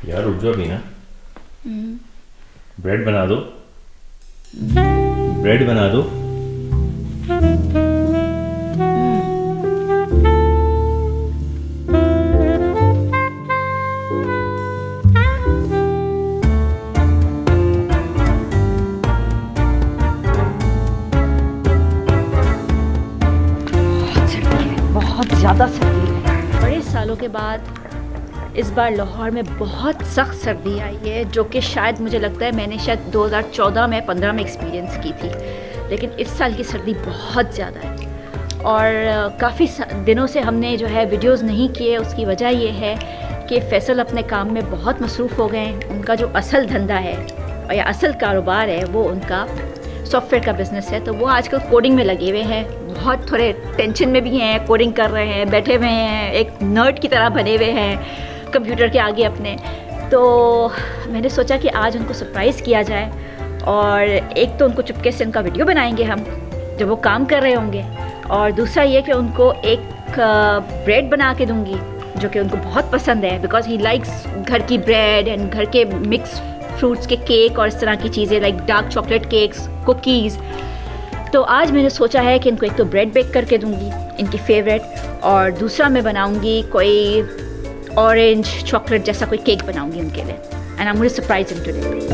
यार रुक जाओ बीना, ब्रेड बना दो, ब्रेड बना दो। बहुत ज़्यादा सर्दी है। बड़े सालों के बाद इस बार लाहौर में बहुत सख्त सर्दी आई है, जो कि शायद मुझे लगता है मैंने शायद 2014 में 15 में एक्सपीरियंस की थी। लेकिन इस साल की सर्दी बहुत ज़्यादा है और काफ़ी दिनों से हमने जो है वीडियोस नहीं किए। उसकी वजह ये है कि फैसल अपने काम में बहुत मसरूफ़ हो गए हैं। उनका जो असल धंधा है या असल कारोबार है वो उनका सॉफ्टवेयर का बिज़नेस है, तो वो आजकल कोडिंग में लगे हुए हैं। बहुत थोड़े टेंशन में भी हैं, कोडिंग कर रहे हैं, बैठे हुए हैं, एक नर्ड की तरह बने हुए हैं कंप्यूटर के आगे अपने। तो मैंने सोचा कि आज उनको सरप्राइज़ किया जाए और एक तो उनको चुपके से उनका वीडियो बनाएंगे हम जब वो काम कर रहे होंगे, और दूसरा ये कि उनको एक ब्रेड बना के दूंगी जो कि उनको बहुत पसंद है, बिकॉज ही लाइक्स घर की ब्रेड एंड घर के मिक्स फ्रूट्स के केक और इस तरह की चीज़ें, like dark chocolate cakes, cookies. तो आज मैंने सोचा है कि इनको एक तो ब्रेड बेक करके दूंगी इनकी फेवरेट, और दूसरा मैं बनाऊंगी कोई ऑरेंज चॉकलेट जैसा कोई केक बनाऊंगी उनके लिए, and I am going to surprise him today.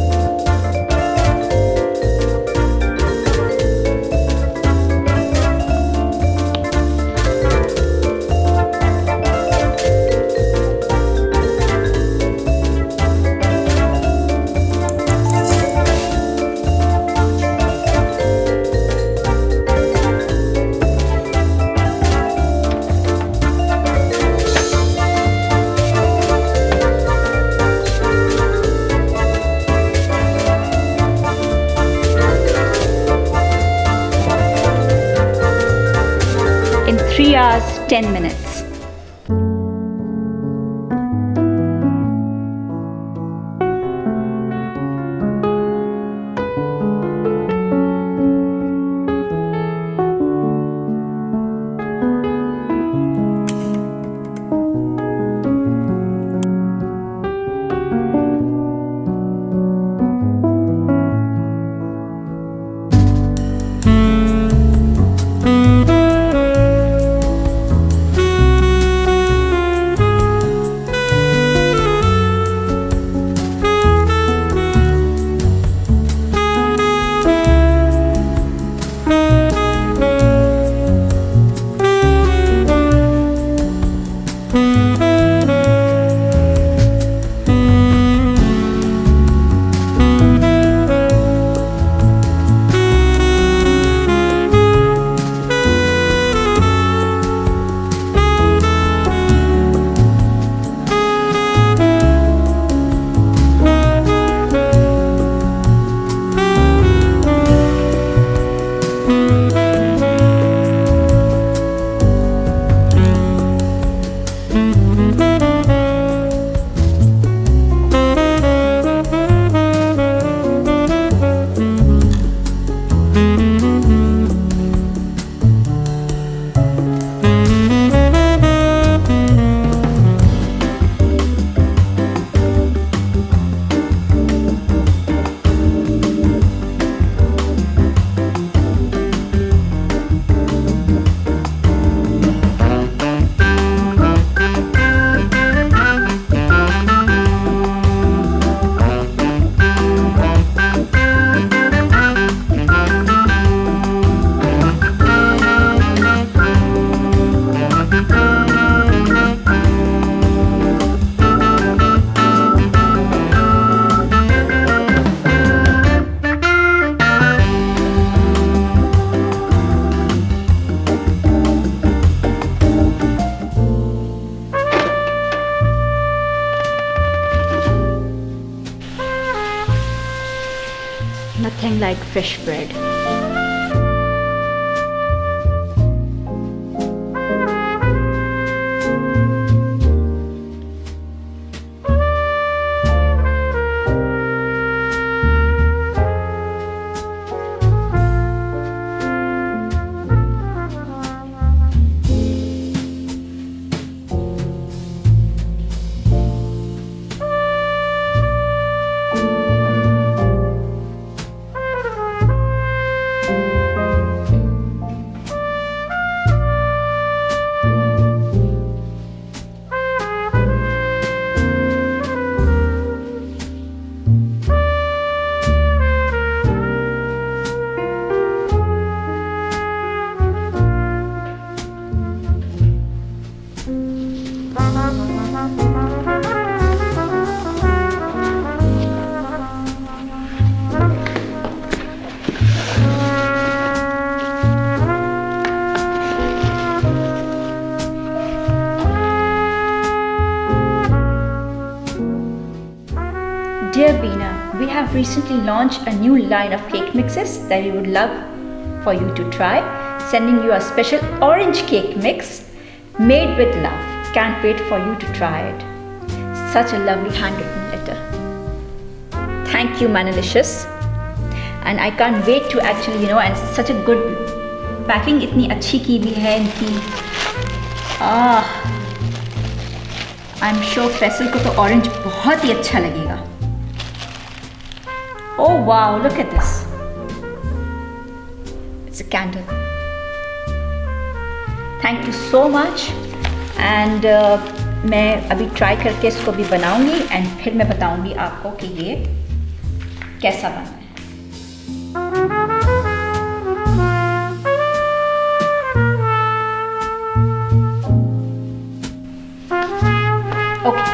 In 3 hours 10 minutes. Nothing like fresh bread. Dear Bina, we have recently launched a new line of cake mixes that we would love for you to try. Sending you a special orange cake mix made with love. Can't wait for you to try it. Such a lovely handwritten letter. Thank you, Manalicious. And I can't wait to actually, and such a good packing इतनी अच्छी की भी है इनकी. I'm sure Faisal को तो orange बहुत ही अच्छा लगेगा. Oh wow, look at this. It's a candle. Thank you so much. And मैं अभी ट्राई करके इसको भी बनाऊंगी एंड फिर मैं बताऊंगी आपको कि ये कैसा बना है. ओके.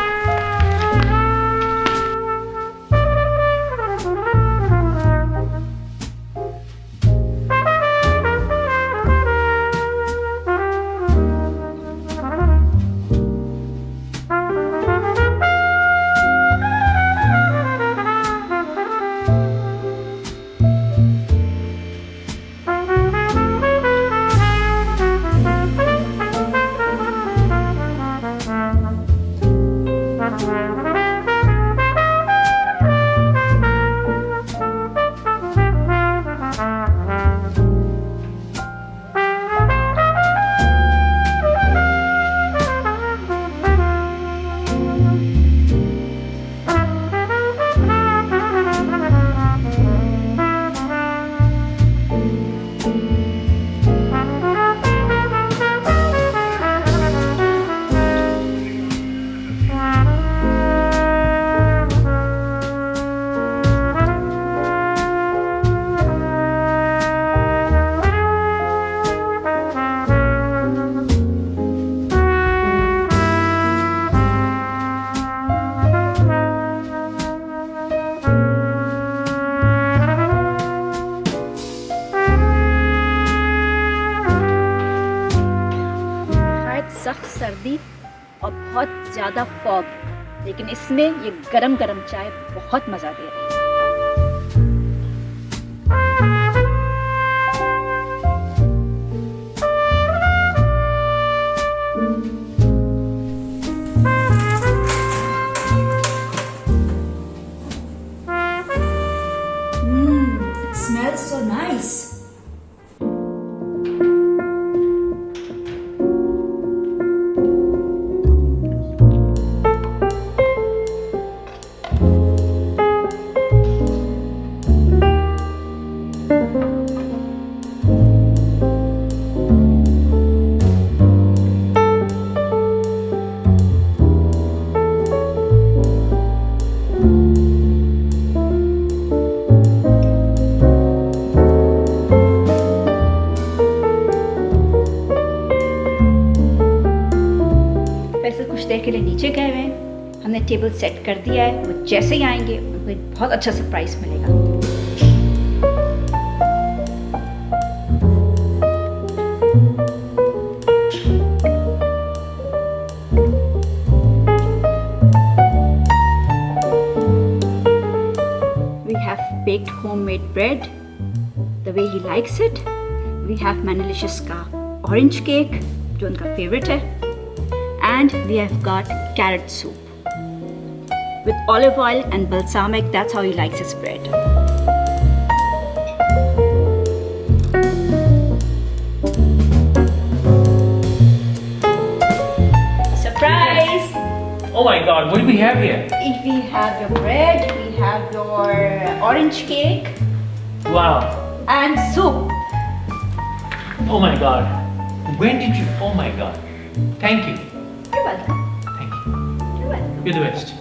सख्त सर्दी और बहुत ज़्यादा फॉग, लेकिन इसमें ये गरम गरम चाय बहुत मज़ा दे रही है. It smells so nice. कुछ देर के लिए नीचे गए हुए हैं, हमने टेबल सेट कर दिया है. वो जैसे ही आएंगे उनको एक बहुत अच्छा सरप्राइज मिलेगा. We have baked homemade bread the way he likes it. We have Manalicious का orange cake जो उनका favorite है. And we have got carrot soup with olive oil and balsamic. That's how he likes his bread. Surprise! Oh my God, what do we have here? We have your bread, we have your orange cake. Wow. And soup. Oh my God. When did you? Oh my God. Thank you. You're welcome. Thank you. You're welcome. You're the best.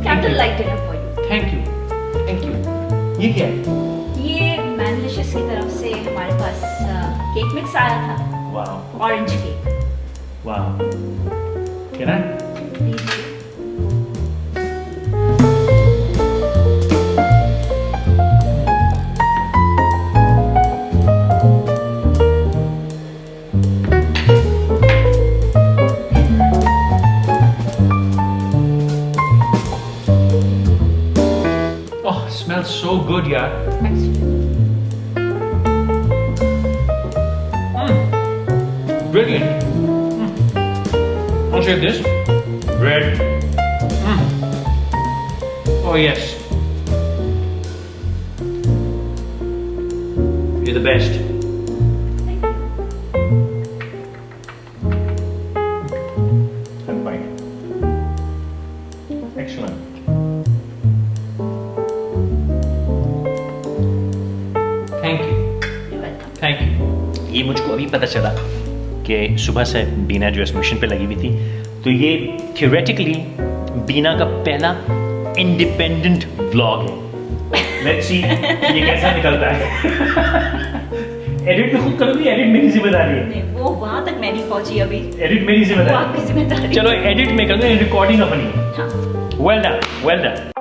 Candlelight dinner for you. Thank you. Thank you. ये क्या है? ये Manalicious की तरफ से हमारे पास cake mix आया था. Wow. Orange cake. Wow. Can I? Please. smells so good, yaar. Brilliant. I'll share this. Bread. Oh yes. You're the best. I'm fine. Excellent. Thank you. Thank you. ये मुझको अभी पता चला कि सुबह से बीना जो इस मिशन पे लगी हुई थी, तो ये थियोरेटिकली बीना का पहला इंडिपेंडेंट व्लॉग है। लेट्स सी ये कैसा निकलता है। एडिट में खुद करोगी, एडिट मेरी जिम्मेदारी है। नहीं, वो वहाँ तक मैं नहीं पहुँची अभी। एडिट मेरी वो जिम्मेदारी। आपकी जिम्मेदारी। चलो एडिट में करूँगा, रिकॉर्डिंग अपनी। हाँ। Well done, well done.